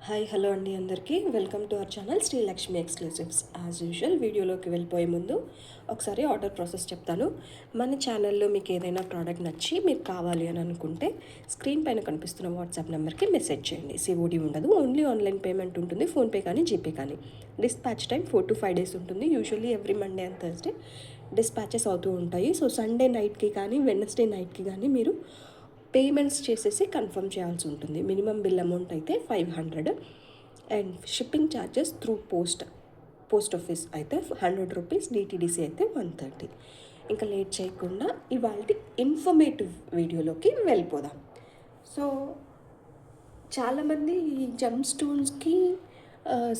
Hi hello అండి అందరికీ welcome to our channel Srilakshmi exclusives. As usual వీడియోలోకి వెళ్ళిపోయే ముందు ఒకసారి ఆర్డర్ ప్రాసెస్ చెప్తాను. మన ఛానల్లో మీకు ఏదైనా ప్రోడక్ట్ నచ్చి మీరు కావాలి అని అనుకుంటే స్క్రీన్ పైన కనిపిస్తున్న వాట్సాప్ నెంబర్కి మెసేజ్ చేయండి. సిఓడి ఉండదు, ఓన్లీ ఆన్లైన్ పేమెంట్ ఉంటుంది, ఫోన్పే కానీ జీపే కానీ. డిస్పాచ్ టైం 4 to 5 days ఉంటుంది. Usually every Monday and Thursday dispatches అవుతూ ఉంటాయి. సో సండే నైట్కి కానీ వెడ్నెస్డే నైట్కి కానీ మీరు పేమెంట్స్ చేసేసి కన్ఫర్మ్ చేయాల్సి ఉంటుంది. మినిమం బిల్ అమౌంట్ అయితే 500 and shipping charges through post office అయితే 100 రూపీస్, డిటీడీసీ అయితే 130. ఇంకా లేట్ చేయకుండా ఇవాళ ఇన్ఫర్మేటివ్ వీడియోలోకి వెళ్ళిపోదాం. సో చాలామంది ఈ జమ్ స్టోన్స్కి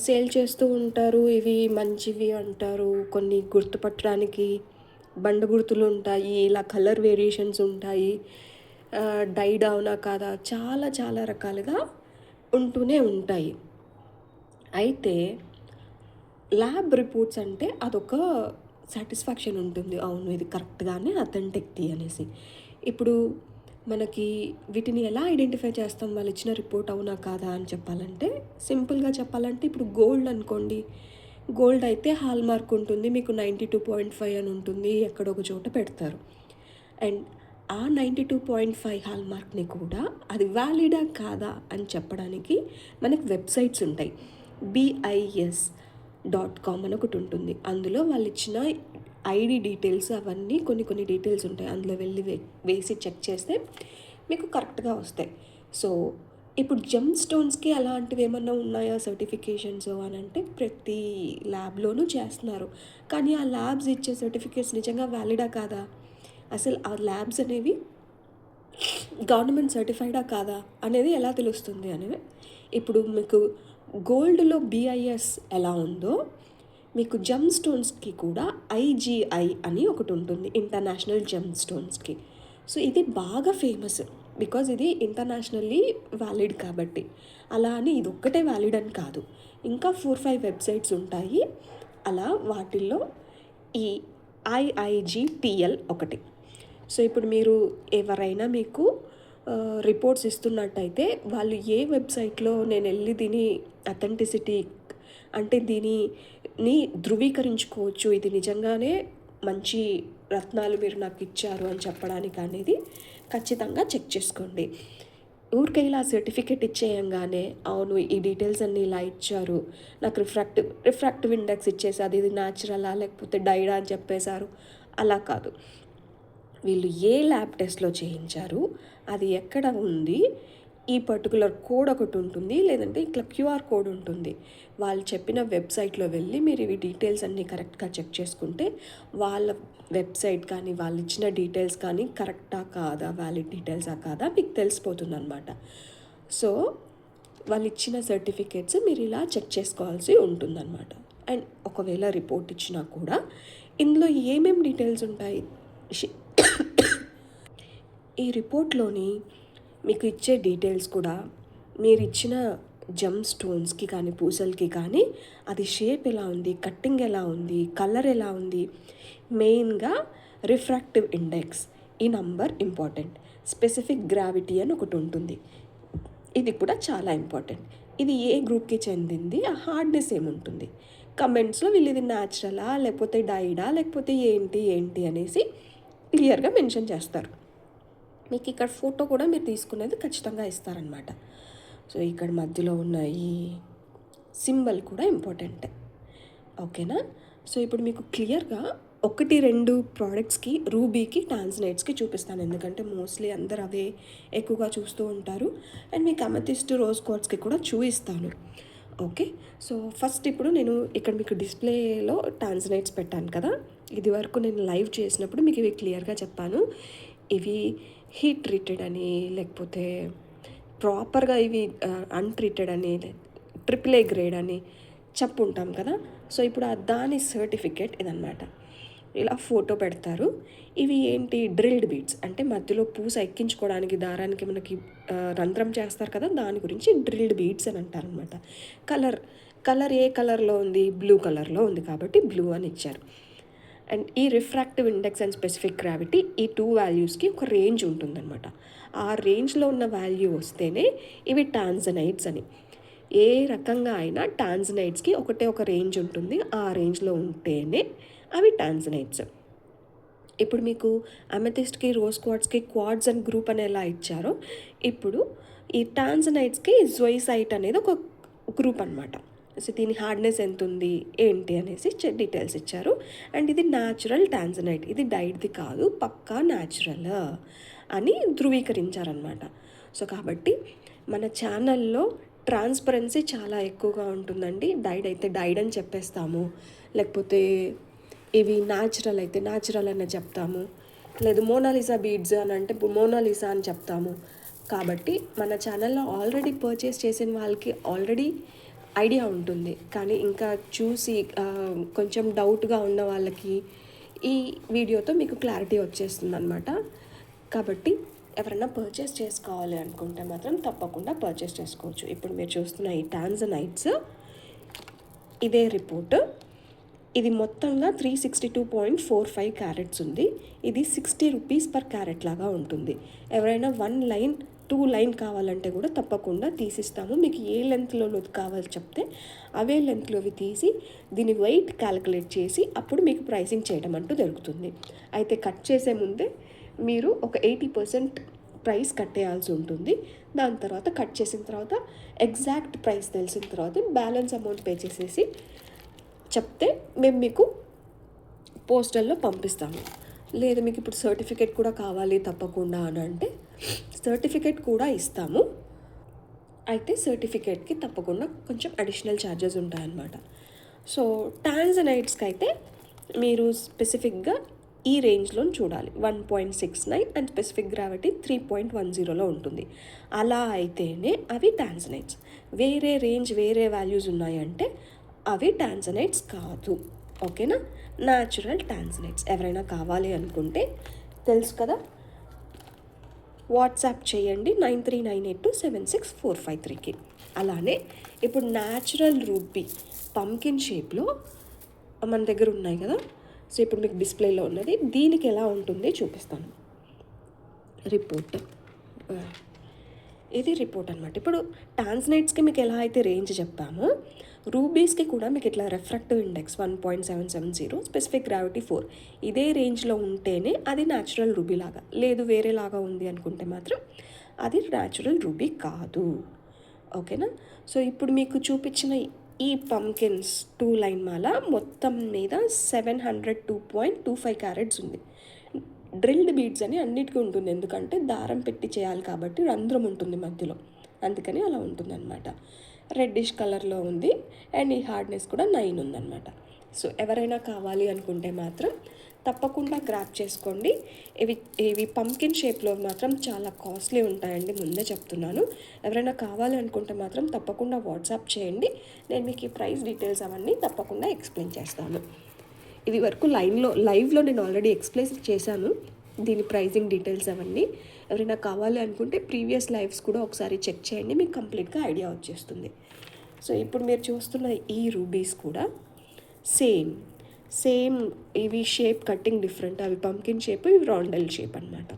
సేల్ చేస్తూ ఉంటారు. ఇవి మంచివి అంటారు. కొన్ని గుర్తుపట్టడానికి బండ గుర్తులు ఉంటాయి, ఇలా కలర్ వేరియేషన్స్ ఉంటాయి, డైడ్ అవునా కాదా, చాలా చాలా రకాలుగా ఉంటూనే ఉంటాయి. అయితే ల్యాబ్ రిపోర్ట్స్ అంటే అదొక సాటిస్ఫాక్షన్ ఉంటుంది, అవును ఇది కరెక్ట్గానే అథెంటిక్ది అనేసి. ఇప్పుడు మనకి వీటిని ఎలా ఐడెంటిఫై చేస్తాం, వాళ్ళు ఇచ్చిన రిపోర్ట్ అవునా కాదా అని చెప్పాలంటే, సింపుల్గా చెప్పాలంటే ఇప్పుడు గోల్డ్ అనుకోండి, గోల్డ్ అయితే హాల్ మార్క్ ఉంటుంది, మీకు 92.5 అని ఉంటుంది, ఎక్కడొక చోట పెడతారు. అండ్ ఆ 92.5 హాల్ మార్క్ని కూడా అది వ్యాలిడా కాదా అని చెప్పడానికి మనకు వెబ్సైట్స్ ఉంటాయి. BIS.com అని ఒకటి ఉంటుంది. అందులో వాళ్ళు ఇచ్చిన ఐడి డీటెయిల్స్ అవన్నీ కొన్ని డీటెయిల్స్ ఉంటాయి. అందులో వెళ్ళి వేసి చెక్ చేస్తే మీకు కరెక్ట్గా వస్తాయి. సో ఇప్పుడు జమ్ స్టోన్స్కి అలాంటివి ఏమన్నా ఉన్నాయా సర్టిఫికేషన్స్ అని అంటే ప్రతి ల్యాబ్లోనూ చేస్తున్నారు. కానీ ఆ ల్యాబ్స్ ఇచ్చే సర్టిఫికేట్స్ నిజంగా వ్యాలిడా కాదా, అసలు ఆ ల్యాబ్స్ అనేవి గవర్నమెంట్ సర్టిఫైడా కాదా అనేది ఎలా తెలుస్తుంది అనేవి. ఇప్పుడు మీకు గోల్డ్లో BIS ఎలా ఉందో మీకు జమ్ స్టోన్స్కి కూడా IGI అని ఒకటి ఉంటుంది, ఇంటర్నేషనల్ జమ్ స్టోన్స్కి. సో ఇది బాగా ఫేమస్ బికాజ్ ఇది ఇంటర్నేషనల్లీ వ్యాలిడ్ కాబట్టి. అలా అని ఇది ఒక్కటే వ్యాలిడ్ అని కాదు, ఇంకా 4-5 వెబ్సైట్స్ ఉంటాయి. అలా వాటిల్లో ఈ IIGTL ఒకటి. సో ఇప్పుడు మీరు ఎవరైనా మీకు రిపోర్ట్స్ ఇస్తున్నట్టయితే వాళ్ళు ఏ వెబ్సైట్లో నేను వెళ్ళి దీని అథెంటిసిటీ అంటే దీనిని ధృవీకరించుకోవచ్చు, ఇది నిజంగానే మంచి రత్నాలు మీరు నాకు ఇచ్చారు అని చెప్పడానికి అనేది ఖచ్చితంగా చెక్ చేసుకోండి. ఊరికే ఇలా సర్టిఫికేట్ ఇచ్చేయంగానే అవును ఈ డీటెయిల్స్ అన్నీ ఇలా ఇచ్చారు, నాకు రిఫ్రాక్టివ్ ఇండెక్స్ ఇచ్చేసి అది ఇది న్యాచురలా లేకపోతే డైడా అని చెప్పేశారు, అలా కాదు. వీళ్ళు ఏ ల్యాబ్ టెస్ట్లో చేయించారు, అది ఎక్కడ ఉంది, ఈ పర్టికులర్ కోడ్ ఒకటి ఉంటుంది, లేదంటే ఇట్లా QR కోడ్ ఉంటుంది. వాళ్ళు చెప్పిన వెబ్సైట్లో వెళ్ళి మీరు ఇవి డీటెయిల్స్ అన్నీ కరెక్ట్గా చెక్ చేసుకుంటే వాళ్ళ వెబ్సైట్ కానీ వాళ్ళు ఇచ్చిన డీటెయిల్స్ కానీ కరెక్టా కాదా, వ్యాలిడ్ డీటెయిల్సా కాదా మీకు తెలిసిపోతుంది అనమాట. సో వాళ్ళు ఇచ్చిన సర్టిఫికేట్స్ మీరు ఇలా చెక్ చేసుకోవాల్సి ఉంటుందన్నమాట. అండ్ ఒకవేళ రిపోర్ట్ ఇచ్చినా కూడా ఇందులో ఏమేమి డీటెయిల్స్ ఉంటాయి, ఈ రిపోర్ట్లోని మీకు ఇచ్చే డీటెయిల్స్ కూడా మీరు ఇచ్చిన జమ్ స్టోన్స్కి కానీ పూసలకి కానీ అది షేప్ ఎలా ఉంది, కట్టింగ్ ఎలా ఉంది, కలర్ ఎలా ఉంది, మెయిన్గా రిఫ్రాక్టివ్ ఇండెక్స్ ఈ నంబర్ ఇంపార్టెంట్. స్పెసిఫిక్ గ్రావిటీ అని ఒకటి ఉంటుంది, ఇది కూడా చాలా ఇంపార్టెంట్. ఇది ఏ గ్రూప్కి చెందింది, ఆ హార్డ్నెస్ ఏముంటుంది, కమెంట్స్లో వీళ్ళు ఇది న్యాచురలా లేకపోతే డైడా లేకపోతే ఏంటి అనేసి క్లియర్గా మెన్షన్ చేస్తారు. మీకు ఇక్కడ ఫోటో కూడా మీరు తీసుకునేది ఖచ్చితంగా ఇస్తారనమాట. సో ఇక్కడ మధ్యలో ఉన్న ఈ సింబల్ కూడా ఇంపార్టెంట్, ఓకేనా. సో ఇప్పుడు మీకు క్లియర్గా 1-2 ప్రోడక్ట్స్కి, రూబీకి, టాన్జనైట్స్కి చూపిస్తాను, ఎందుకంటే మోస్ట్లీ అందరు అవే ఎక్కువగా చూస్తూ ఉంటారు. అండ్ మీకు అమెథిస్ట్, రోజ్ క్వార్ట్స్కి కూడా చూపిస్తాను, ఓకే. సో ఫస్ట్ ఇప్పుడు నేను ఇక్కడ మీకు డిస్ప్లేలో టాన్జనైట్స్ పెట్టాను కదా, ఇది వరకు నేను లైవ్ చేసినప్పుడు మీకు ఇవి క్లియర్గా చెప్పాను. ఇవి హీట్ ట్రీటెడ్ అని లేకపోతే ప్రాపర్గా ఇవి అన్ట్రీటెడ్ అని, AAA గ్రేడ్ అని చెప్పుంటాం కదా. సో ఇప్పుడు దాని సర్టిఫికేట్ ఇదన్నమాట. ఇలా ఫోటో పెడతారు. ఇవి ఏంటి, డ్రిల్డ్ బీడ్స్ అంటే మధ్యలో పూస ఎక్కించుకోవడానికి దారానికి మనకి రంధ్రం చేస్తారు కదా, దాని గురించి డ్రిల్డ్ బీడ్స్ అని అంటారనమాట. కలర్ ఏ కలర్లో ఉంది, బ్లూ కలర్లో ఉంది కాబట్టి బ్లూ అని ఇచ్చారు. అండ్ ఈ refractive index and specific gravity ఈ 2 వాల్యూస్కి ఒక రేంజ్ ఉంటుందన్నమాట. ఆ రేంజ్లో ఉన్న వాల్యూ వస్తేనే ఇవి టాన్జనైట్స్ అని. ఏ రకంగా అయినా టాన్జనైట్స్కి ఒకటే ఒక రేంజ్ ఉంటుంది. ఆ రేంజ్లో ఉంటేనే అవి టాన్జనైట్స్. ఇప్పుడు మీకు అమెథిస్ట్కి, రోజ్ క్వార్ట్స్కి క్వార్ట్జ్ అండ్ గ్రూప్ అని ఎలా ఇచ్చారో, ఇప్పుడు ఈ టాన్జనైట్స్కి జోయిసైట్ అనేది ఒక గ్రూప్ అనమాట. సో దీని హార్డ్నెస్ ఎంత ఉంది ఏంటి అనేసి డీటెయిల్స్ ఇచ్చారు. అండ్ ఇది న్యాచురల్ టాన్జనైట్, ఇది డైట్ది కాదు, పక్కా న్యాచురల్ అని ధృవీకరించారనమాట. సో కాబట్టి మన ఛానల్లో ట్రాన్స్పరెన్సీ చాలా ఎక్కువగా ఉంటుందండి. డైడ్ అయితే డైడ్ అని చెప్పేస్తాము, లేకపోతే ఇవి న్యాచురల్ అయితే న్యాచురల్ అని చెప్తాము, లేదు మోనాలిసా బీడ్స్ అని అంటే మోనాలిసా అని చెప్తాము. కాబట్టి మన ఛానల్లో ఆల్రెడీ పర్చేస్ చేసిన వాళ్ళకి ఆల్రెడీ ఐడియా ఉంటుంది, కానీ ఇంకా చూసి కొంచెం డౌట్గా ఉన్న వాళ్ళకి ఈ వీడియోతో మీకు క్లారిటీ వచ్చేస్తుంది అనమాట. కాబట్టి ఎవరైనా పర్చేస్ చేసుకోవాలి అనుకుంటే మాత్రం తప్పకుండా పర్చేస్ చేసుకోవచ్చు. ఇప్పుడు మీరు చూస్తున్న ఈ టాన్జనైట్స్ ఇదే రిపోర్ట్, ఇది మొత్తంగా 362.45 క్యారెట్స్ ఉంది. ఇది 60 రూపీస్ పర్ క్యారెట్ లాగా ఉంటుంది. ఎవరైనా 1 లైన్ 2 లైన్ కావాలంటే కూడా తప్పకుండా తీసిస్తాము. మీకు ఏ లెంత్లో కావాలి చెప్తే అవే లెంత్లోవి తీసి దీని వెయిట్ క్యాలిక్యులేట్ చేసి అప్పుడు మీకు ప్రైసింగ్ చేయడం అంటూ జరుగుతుంది. అయితే కట్ చేసే ముందే మీరు ఒక 80% ప్రైస్ కట్టేయాల్సి ఉంటుంది. దాని తర్వాత కట్ చేసిన తర్వాత ఎగ్జాక్ట్ ప్రైస్ తెలిసిన తర్వాత బ్యాలెన్స్ అమౌంట్ పే చేసేసి చెప్తే మేము మీకు పోస్టల్లో పంపిస్తాము. లేదు మీకు ఇప్పుడు సర్టిఫికేట్ కూడా కావాలి తప్పకుండా అని అంటే సర్టిఫికేట్ కూడా ఇస్తాము. అయితే సర్టిఫికేట్కి తప్పకుండా కొంచెం అడిషనల్ ఛార్జెస్ ఉంటాయన్నమాట. సో టాన్జనైట్స్కి అయితే మీరు స్పెసిఫిక్గా ఈ రేంజ్లో చూడాలి. 1.69 అండ్ స్పెసిఫిక్ గ్రావిటీ 3.10లో ఉంటుంది. అలా అయితేనే అవి టాన్జనైట్స్. వేరే రేంజ్ వేరే వాల్యూస్ ఉన్నాయంటే అవి టాన్జనైట్స్ కాదు. ఓకేనా? న్యాచురల్ టాన్జనైట్స్. ఎవరైనా కావాలి అనుకుంటే తెలుసు కదా, వాట్సాప్ చేయండి 9398276453కి. అలానే ఇప్పుడు న్యాచురల్ రూబీ పంకిన్ షేప్లో మన దగ్గర ఉన్నాయి కదా. సో ఇప్పుడు మీకు డిస్ప్లేలో ఉన్నది, దీనికి ఎలా ఉంటుంది చూపిస్తాను. రిపోర్ట్, ఇది రిపోర్ట్ అనమాట. ఇప్పుడు టాన్జనైట్స్కి మీకు ఎలా అయితే రేంజ్ చెప్పామో రూబీస్కి కూడా మీకు ఇట్లా రిఫ్రాక్టివ్ ఇండెక్స్ 1.770, స్పెసిఫిక్ గ్రావిటీ 4 ఇదే రేంజ్లో ఉంటేనే అది న్యాచురల్ రూబీ లాగా. లేదు వేరేలాగా ఉంది అనుకుంటే మాత్రం అది న్యాచురల్ రూబీ కాదు. ఓకేనా? సో ఇప్పుడు మీకు చూపించిన ఈ పంకిన్స్ 2 లైన్ మాల మొత్తం మీద 702.25 క్యారెట్స్ ఉంది. డ్రిల్డ్ బీడ్స్ అని అన్నిటికీ ఉంటుంది, ఎందుకంటే దారం పెట్టి చేయాలి కాబట్టి రంధ్రం ఉంటుంది మధ్యలో, అందుకని అలా ఉంటుంది అనమాట. రెడ్డిష్ కలర్లో ఉంది అండ్ ఈ హార్డ్నెస్ కూడా 9 ఉందన్నమాట. సో ఎవరైనా కావాలి అనుకుంటే మాత్రం తప్పకుండా గ్రాప్ చేసుకోండి. ఇవి పంకిన్ షేప్లో మాత్రం చాలా కాస్ట్లీ ఉంటాయండి, ముందే చెప్తున్నాను. ఎవరైనా కావాలి అనుకుంటే మాత్రం తప్పకుండా వాట్సాప్ చేయండి. నేను మీకు ఈ ప్రైస్ డీటెయిల్స్ అవన్నీ తప్పకుండా ఎక్స్ప్లెయిన్ చేస్తాను. ఇది వరకు లైవ్లో నేను ఆల్రెడీ ఎక్స్ప్లెయిన్ చేశాను దీని ప్రైజింగ్ డీటెయిల్స్ అవన్నీ. ఎవరైనా కావాలి అనుకుంటే ప్రీవియస్ లైవ్స్ కూడా ఒకసారి చెక్ చేయండి, మీకు కంప్లీట్గా ఐడియా వచ్చేస్తుంది. సో ఇప్పుడు మీరు చూస్తున్న ఈ రూబీస్ కూడా సేమ్ ఇవి షేప్ కట్టింగ్ డిఫరెంట్, అవి పంకిన్ షేప్, ఇవి రౌండెల్ షేప్ అనమాట.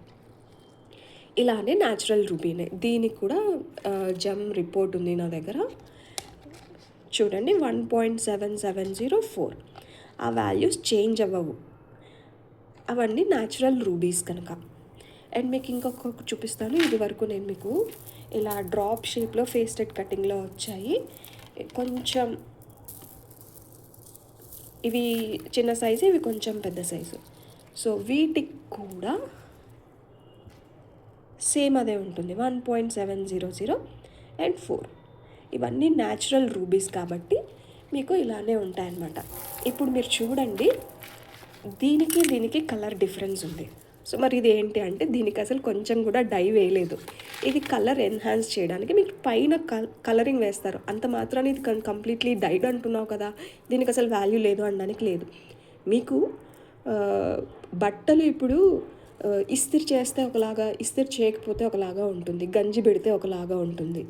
ఇలానే న్యాచురల్ రూబీనే, దీనికి కూడా జమ్ రిపోర్ట్ ఉంది నా దగ్గర. చూడండి 1.7704, ఆ వాల్యూస్ చేంజ్ అవ్వవు, అవన్నీ న్యాచురల్ రూబీస్ కనుక. అండ్ మీకు ఇంకొక చూపిస్తాను. ఇది వరకు నేను మీకు ఇలా డ్రాప్ షేప్లో ఫేస్టెడ్ కటింగ్లో వచ్చాయి, కొంచెం ఇవి చిన్న సైజు, ఇవి కొంచెం పెద్ద సైజు. సో వీటికి కూడా సేమ్ అదే ఉంటుంది 1.700 అండ్ 4. ఇవన్నీ న్యాచురల్ రూబీస్ కాబట్టి మీకు ఇలానే ఉంటాయన్నమాట. ఇప్పుడు మీరు చూడండి, దీనికి కలర్ డిఫరెన్స్ ఉంది. సో మరి ఇది ఏంటి అంటే దీనికి అసలు కొంచెం కూడా డై వేయలేదు. ఇది కలర్ ఎన్హాన్స్ చేయడానికి మీకు పైన కలరింగ్ వేస్తారు, అంత మాత్రాన్ని ఇది కంప్లీట్లీ డైడ్ అంటున్నావు కదా, దీనికి అసలు వాల్యూ లేదు అనడానికి లేదు. మీకు బట్టలు ఇప్పుడు ఇస్త్రీ చేస్తే ఒకలాగా, ఇస్త్రీ చేయకపోతే ఒకలాగా ఉంటుంది, గంజి పెడితే ఒకలాగా ఉంటుంది.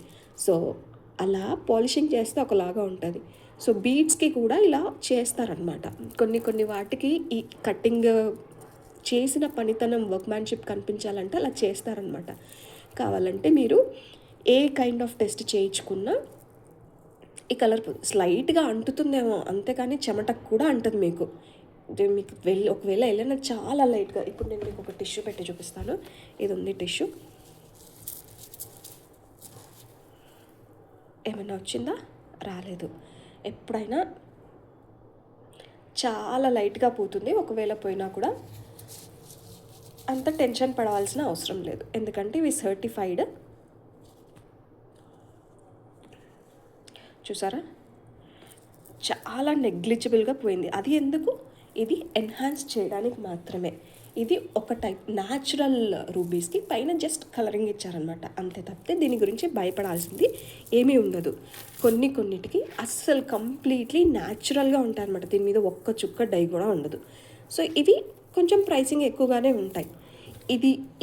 సో అలా పాలిషింగ్ చేస్తే ఒకలాగా ఉంటుంది. సో బీడ్స్కి కూడా ఇలా చేస్తారనమాట. కొన్ని వాటికి ఈ కట్టింగ్ చేసిన పనితనం, వర్క్మ్యాన్షిప్ కనిపించాలంటే అలా చేస్తారనమాట. కావాలంటే మీరు ఏ కైండ్ ఆఫ్ టెస్ట్ చేయించుకున్నా ఈ కలర్ స్లైట్గా అంటుతుందేమో, అంతేకాని చెమటకు కూడా అంటుంది మీకు. ఇది మీకు ఒకవేళ వెళ్ళినా చాలా లైట్గా. ఇప్పుడు నేను మీకు ఒక టిష్యూ పెట్టి చూపిస్తాను. ఇది ఉంది టిష్యూ. ఏమైనా వచ్చిందా? రాలేదు. ఎప్పుడైనా చాలా లైట్గా పోతుంది. ఒకవేళ పోయినా కూడా అంత టెన్షన్ పడవలసిన అవసరం లేదు, ఎందుకంటే ఇవి సర్టిఫైడ్. చూసారా, చాలా నెగ్లిజిబుల్గా పోయింది. అది ఎందుకు? ఇది ఎన్హాన్స్ చేయడానికి మాత్రమే. ఇది ఒక టైప్ న్యాచురల్ రూబీస్కి పైన జస్ట్ కలరింగ్ ఇచ్చారనమాట, అంతే తప్పితే దీని గురించి భయపడాల్సింది ఏమీ ఉండదు. కొన్నిటికి అస్సలు కంప్లీట్లీ న్యాచురల్గా ఉంటాయి అనమాట. దీని మీద ఒక్క చుక్క డై కూడా ఉండదు. సో ఇవి కొంచెం ప్రైసింగ్ ఎక్కువగానే ఉంటాయి.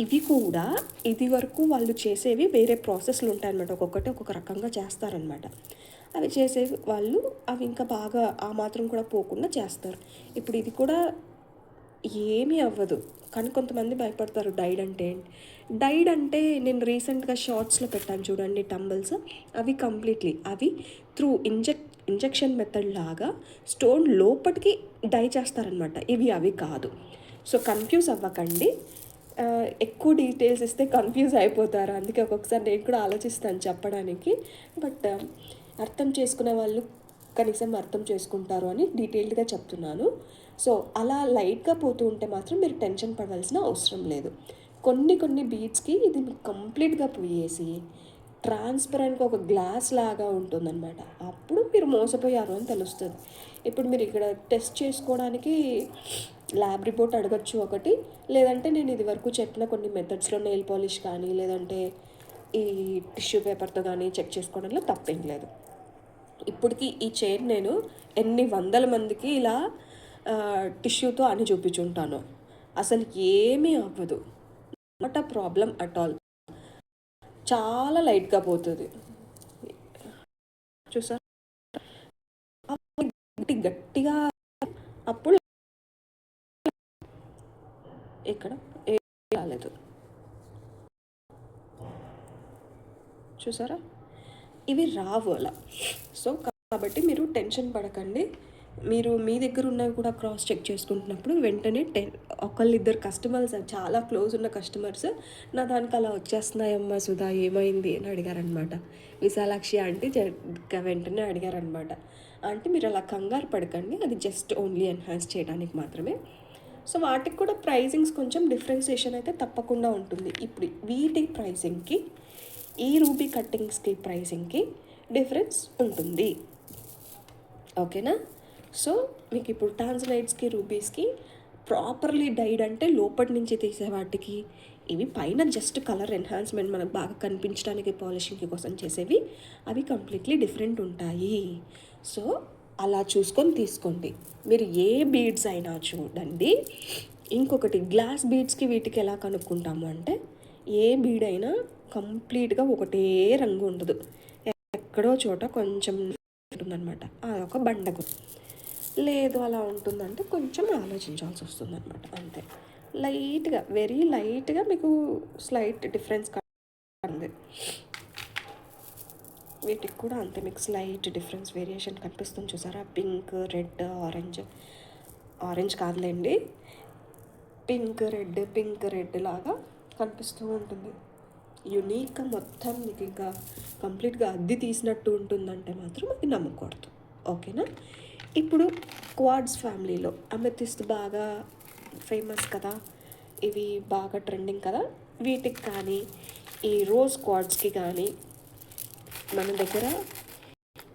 ఇవి కూడా ఇది వరకు వాళ్ళు చేసేవి వేరే ప్రాసెస్లు ఉంటాయన్నమాట. ఒక్కొక్కటి ఒక్కొక్క రకంగా చేస్తారనమాట. అవి చేసేవి వాళ్ళు అవి ఇంకా బాగా ఆ మాత్రం కూడా పోకుండా చేస్తారు. ఇప్పుడు ఇది కూడా ఏమీ అవ్వదు, కానీ కొంతమంది భయపడతారు డైడ్ అంటే నేను రీసెంట్గా షార్ట్స్లో పెట్టాను చూడండి టంబల్స్. అవి కంప్లీట్లీ అవి త్రూ ఇంజెక్షన్ మెథడ్ లాగా స్టోన్ లోపటికి డై చేస్తారనమాట. అవి కాదు. సో కన్ఫ్యూజ్ అవ్వకండి. ఎక్కువ డీటెయిల్స్ ఇస్తే కన్ఫ్యూజ్ అయిపోతారు. అందుకే ఒక్కొక్కసారి నేను కూడా ఆలోచిస్తాను చెప్పడానికి. బట్ అర్థం చేసుకునే వాళ్ళు కనీసం అర్థం చేసుకుంటారు అని డీటెయిల్డ్గా చెప్తున్నాను. సో అలా లైట్గా పోతూ ఉంటే మాత్రం మీరు టెన్షన్ పడవలసిన అవసరం లేదు. కొన్ని బీడ్స్కి ఇది మీకు కంప్లీట్గా పోయేసి ట్రాన్స్పరెంట్గా ఒక గ్లాస్ లాగా ఉంటుందన్నమాట. అప్పుడు మీరు మోసపోయారు అని తెలుస్తుంది. ఇప్పుడు మీరు ఇక్కడ టెస్ట్ చేసుకోవడానికి ల్యాబ్ రిపోర్ట్ అడగచ్చు ఒకటి, లేదంటే నేను ఇది వరకు చెప్పిన కొన్ని మెథడ్స్లో నెయిల్ పాలిష్ కానీ లేదంటే ఈ టిష్యూ పేపర్తో కానీ చెక్ చేసుకోవడంలో తప్పేం లేదు. ఇప్పటికి ఈ చైన్ నేను ఎన్ని వందల మందికి ఇలా టిష్యూతో అని చూపించుంటాను. అసలు ఏమీ అవ్వదు, not a problem at all. చాలా లైట్గా పోతుంది. చూసారా, గట్టిగా అప్పుడు ఇక్కడ రాలేదు. చూసారా, ఇవి రావు అలా. సో కాబట్టి మీరు టెన్షన్ పడకండి. మీరు మీ దగ్గర ఉన్నవి కూడా క్రాస్ చెక్ చేసుకుంటున్నప్పుడు వెంటనే ఒకళ్ళిద్దరు కస్టమర్స్, చాలా క్లోజ్ ఉన్న కస్టమర్స్ నా దానికి అలా వచ్చేస్తున్నాయమ్మా సుధా ఏమైంది అని అడిగారనమాట. విశాలాక్షి ఆంటీ వెంటనే అడిగారనమాట. అంటే మీరు అలా కంగారు పడకండి, అది జస్ట్ ఓన్లీ ఎన్హాన్స్ చేయడానికి మాత్రమే. సో వాటికి కూడా ప్రైజింగ్స్ కొంచెం డిఫరెన్సియేషన్ అయితే తప్పకుండా ఉంటుంది. ఇప్పుడు వీటి ప్రైజింగ్కి ఈ రూబీ కట్టింగ్స్కి ప్రైజింగ్కి డిఫరెన్స్ ఉంటుంది. ఓకేనా? సో మీకు ఇప్పుడు టాన్జలైట్స్కి రూబీస్కి ప్రాపర్లీ డైడ్ అంటే లోపటి నుంచి తీసే వాటికి, ఇవి పైన జస్ట్ కలర్ ఎన్హాన్స్మెంట్ మనకు బాగా కనిపించడానికి పాలిషింగ్ కోసం చేసేవి, అవి కంప్లీట్లీ డిఫరెంట్ ఉంటాయి. సో అలా చూసుకొని తీసుకోండి. మీరు ఏ బీడ్స్ అయినా చూడండి. ఇంకొకటి, గ్లాస్ బీడ్స్కి వీటికి ఎలా కనుక్కుంటాము అంటే, ఏ బీడ్ అయినా కంప్లీట్గా ఒకటే రంగు ఉండదు, ఎక్కడో చోట కొంచెం ఉంటుందన్నమాట. అదొక బండగు. లేదు అలా ఉంటుందంటే కొంచెం ఆలోచించాల్సి వస్తుంది అనమాట, అంతే. లైట్గా, వెరీ లైట్గా మీకు స్లైట్ డిఫరెన్స్ ఉంది. వీటికి కూడా అంతే, మీకు స్లైట్ డిఫరెన్స్ వేరియేషన్ కనిపిస్తుంది. చూసారా, పింక్, రెడ్, ఆరెంజ్ కాదులేండి, పింక్ రెడ్ లాగా కనిపిస్తూ ఉంటుంది. యునీక్గా మొత్తం మీకు ఇంకా కంప్లీట్గా అద్దె తీసినట్టు ఉంటుందంటే మాత్రం అది నమ్మకూడదు. ఓకేనా? ఇప్పుడు క్వాడ్స్ ఫ్యామిలీలో అమెథిస్ట్ బాగా ఫేమస్ కదా, ఇవి బాగా ట్రెండింగ్ కదా. వీటికి కానీ ఈ రోజ్ క్వాడ్స్కి కానీ మన దగ్గర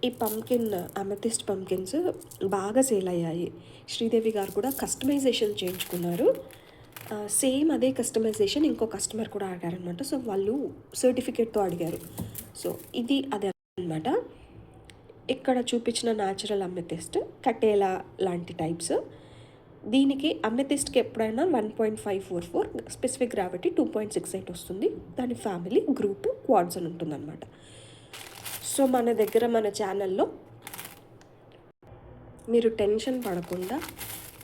ఈ అమెథిస్ట్ పంకిన్స్ బాగా సేల్ అయ్యాయి. శ్రీదేవి గారు కూడా కస్టమైజేషన్ చేయించుకున్నారు. సేమ్ అదే కస్టమైజేషన్ ఇంకో కస్టమర్ కూడా అడిగారనమాట. సో వాళ్ళు సర్టిఫికేట్తో అడిగారు. సో ఇది అదే అనమాట. ఇక్కడ చూపించిన న్యాచురల్ అమెథిస్ట్, కటేలా లాంటి టైప్స్. దీనికి అమెథిస్ట్కి ఎప్పుడైనా 1.544, స్పెసిఫిక్ గ్రావిటీ 2.68 వస్తుంది. దాని ఫ్యామిలీ గ్రూప్ క్వాడ్స్ అని ఉంటుందన్నమాట. సో మన దగ్గర మన ఛానల్లో మీరు టెన్షన్ పడకుండా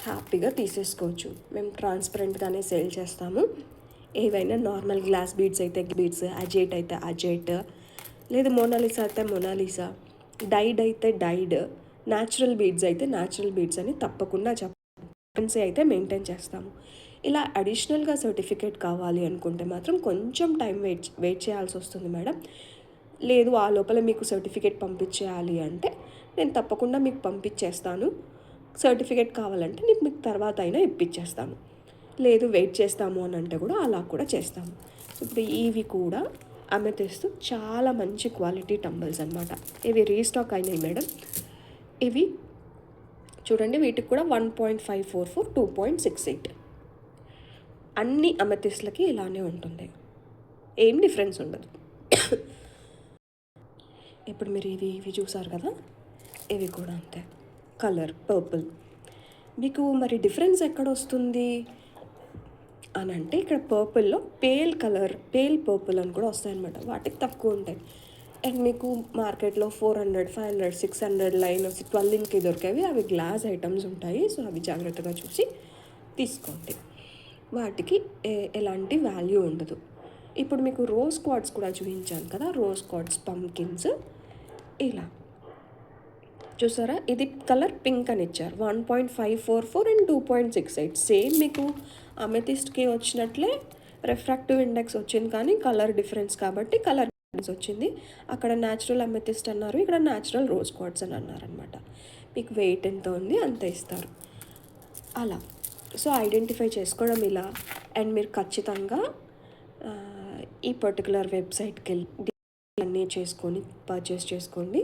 హ్యాపీగా తీసేసుకోవచ్చు. మేము ట్రాన్స్పరెంట్గానే సేల్ చేస్తాము. ఏవైనా నార్మల్ గ్లాస్ బీడ్స్ అయితే బీడ్స్, అజేట్ అయితే అజేట్, లేదు మోనాలిసా అయితే మోనాలిసా, డైడ్ అయితే డైడ్, న్యాచురల్ బీడ్స్ అయితే న్యాచురల్ బీడ్స్ అని తప్పకుండా ఫ్రీక్వెన్సీ అయితే మెయింటైన్ చేస్తాము. ఇలా అడిషనల్గా సర్టిఫికేట్ కావాలి అనుకుంటే మాత్రం కొంచెం టైం వెయిట్ చేయాల్సి వస్తుంది మేడం. లేదు ఆ లోపల మీకు సర్టిఫికేట్ పంపించేయాలి అంటే నేను తప్పకుండా మీకు పంపించేస్తాను. సర్టిఫికేట్ కావాలంటే నేను మీకు తర్వాత అయినా ఇప్పించేస్తాను. లేదు వెయిట్ చేస్తాము అని అంటే కూడా అలా కూడా చేస్తాము. ఇప్పుడు ఇవి కూడా అమెథిస్ట్ చాలా మంచి క్వాలిటీ టంబల్స్ అనమాట. ఇవి రీస్టాక్ అయినాయి మేడం. ఇవి చూడండి, వీటికి కూడా 1.544, 2.68 అన్ని అమెథిస్ట్లకి ఇలానే ఉంటుంది, ఏం డిఫరెన్స్ ఉండదు. ఇప్పుడు మీరు ఇవి చూసారు కదా, ఇవి కూడా అంతే, కలర్ పర్పుల్. మీకు మరి డిఫరెన్స్ ఎక్కడ వస్తుంది అని అంటే ఇక్కడ పర్పుల్లో పేల్ పర్పుల్ అని కూడా వస్తాయన్నమాట. వాటికి తక్కువ ఉంటాయి. అండ్ మీకు మార్కెట్లో 400, 500, 600 లైన్ 12 దొరికేవి. అవి గ్లాస్ ఐటమ్స్ ఉంటాయి. సో అవి జాగ్రత్తగా చూసి తీసుకోండి. వాటికి ఎలాంటి వాల్యూ ఉండదు. ఇప్పుడు మీకు రోజ్ క్వార్ట్స్ కూడా చూపించాను కదా, రోజ్ క్వార్ట్స్ పంకిన్స్ ఇలా చూసారా, ఇది కలర్ పింక్ అని ఇచ్చారు. 1.544 అండ్ 2.68 సేమ్ మీకు అమెథిస్ట్కి వచ్చినట్లే రిఫ్రాక్టివ్ ఇండెక్స్ వచ్చింది, కానీ కలర్ డిఫరెన్స్ కాబట్టి కలర్ డిఫరెన్స్ వచ్చింది. అక్కడ న్యాచురల్ అమెథిస్ట్ అన్నారు, ఇక్కడ న్యాచురల్ రోజ్ క్వార్ట్స్ అని అన్నారనమాట. మీకు వెయిట్ ఎంత ఉంది అంత ఇస్తారు అలా. సో ఐడెంటిఫై చేసుకోవడం ఇలా. అండ్ మీరు ఖచ్చితంగా ఈ పర్టికులర్ వెబ్సైట్కి వెళ్ళి అన్నీ చేసుకొని పర్చేస్ చేసుకోండి.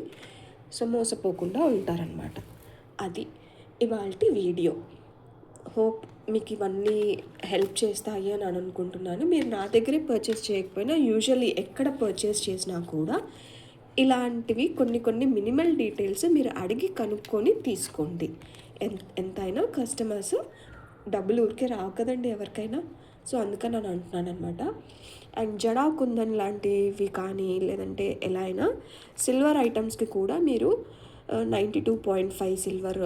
సో మోసపోకుండా ఉంటారనమాట. అది ఇవాల్టి వీడియో. హోప్ మీకు ఇవన్నీ హెల్ప్ చేస్తాయి అని అనుకుంటున్నాను. మీరు నా దగ్గరే పర్చేస్ చేయకపోయినా యూజువల్లీ ఎక్కడ పర్చేస్ చేసినా కూడా ఇలాంటివి కొన్ని మినిమల్ డీటెయిల్స్ మీరు అడిగి కనుక్కొని తీసుకోండి. ఎంతైనా కస్టమర్స్ డబ్బులు ఊరికే రావు కదండి ఎవరికైనా. సో అందుకని నేను అంటున్నాను అనమాట. అండ్ జడా కుందన్ లాంటివి కానీ లేదంటే ఎలా అయినా సిల్వర్ ఐటమ్స్కి కూడా మీరు 92.5 సిల్వర్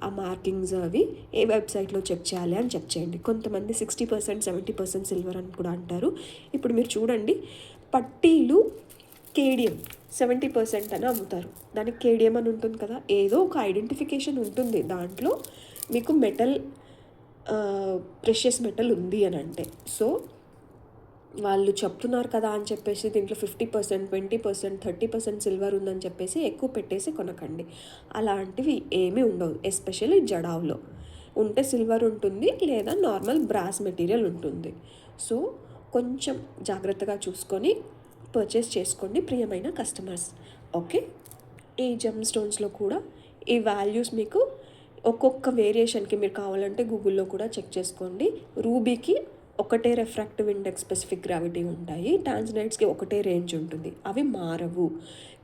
ఆ మార్కింగ్స్ అవి ఏ వెబ్సైట్లో చెక్ చేయాలి అని చెక్ చేయండి. కొంతమంది 60%, 70% సిల్వర్ అని కూడా అంటారు. ఇప్పుడు మీరు చూడండి, పట్టీలు కేడియం 70% అని అమ్ముతారు. దానికి కేడియం అని ఉంటుంది కదా, ఏదో ఒక ఐడెంటిఫికేషన్ ఉంటుంది దాంట్లో. మీకు మెటల్ ప్రెషియస్ మెటల్ ఉంది అని అంటే, సో వాళ్ళు చెప్తున్నారు కదా అని చెప్పేసి దీంట్లో 50%, 20%, 30% సిల్వర్ ఉందని చెప్పేసి ఎక్కువ పెట్టేసి కొనకండి. అలాంటివి ఏమీ ఉండవు. ఎస్పెషల్లీ జడావ్లో ఉంటే సిల్వర్ ఉంటుంది, లేదా నార్మల్ బ్రాస్ మెటీరియల్ ఉంటుంది. సో కొంచెం జాగ్రత్తగా చూసుకొని పర్చేస్ చేసుకోండి ప్రియమైన కస్టమర్స్. ఓకే, ఈ జెమ్ స్టోన్స్లో కూడా ఈ వాల్యూస్ మీకు ఒక్కొక్క వేరియేషన్కి మీరు కావాలంటే గూగుల్లో కూడా చెక్ చేసుకోండి. రూబీకి ఒకటే రిఫ్రాక్టివ్ ఇండెక్స్, స్పెసిఫిక్ గ్రావిటీ ఉంటాయి. టాంజనైట్స్కి ఒకటే రేంజ్ ఉంటుంది, అవి మారవు.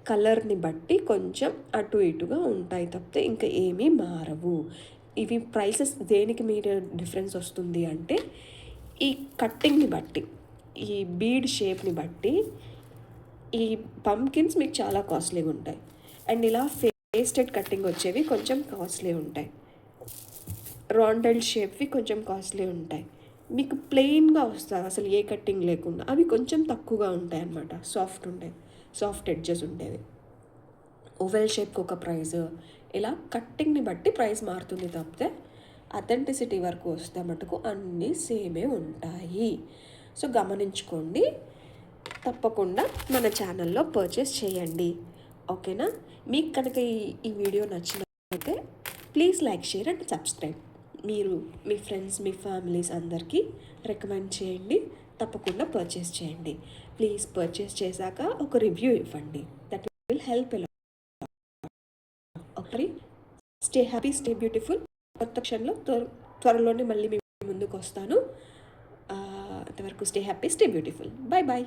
కలర్ని బట్టి కొంచెం అటు ఇటుగా ఉంటాయి తప్పితే ఇంకా ఏమీ మారవు. ఇవి ప్రైసెస్ దేనికి మీరు డిఫరెన్స్ వస్తుంది అంటే ఈ కట్టింగ్ని బట్టి, ఈ బీడ్ షేప్ని బట్టి ఈ పంకిన్స్ మీకు చాలా కాస్ట్లీగా ఉంటాయి. అండ్ ఇలా ఫేస్టెడ్ కట్టింగ్ వచ్చేవి కొంచెం కాస్ట్లీ ఉంటాయి. రాండెల్ షేప్వి కొంచెం కాస్ట్లీ ఉంటాయి. మీకు ప్లెయిన్గా వస్తుంది అసలు ఏ కట్టింగ్ లేకుండా, అవి కొంచెం తక్కువగా ఉంటాయి అన్నమాట. సాఫ్ట్ ఎడ్జెస్ ఉండేవి. ఓవెల్ షేప్కి ఒక ప్రైజ్, ఇలా కట్టింగ్ని బట్టి ప్రైస్ మారుతుంది తప్పితే అథెంటిసిటీ వరకు వస్తే మటుకు అన్నీ సేమే ఉంటాయి. సో గమనించుకోండి, తప్పకుండా మన ఛానల్లో పర్చేస్ చేయండి. ఓకేనా? మీకు కనుక ఈ వీడియో నచ్చినట్లయితే please like, share and subscribe. మీరు మీ ఫ్రెండ్స్, మీ ఫ్యామిలీస్ అందరికీ రికమెండ్ చేయండి. తప్పకుండా పర్చేస్ చేయండి. ప్లీజ్ పర్చేస్ చేశాక ఒక రివ్యూ ఇవ్వండి. That will help a lot. Okay, stay happy, stay beautiful. కొత్త క్షణంలో త్వరలోనే మళ్ళీ మీ ముందుకు వస్తాను. అంతవరకు stay happy, stay beautiful. Bye bye.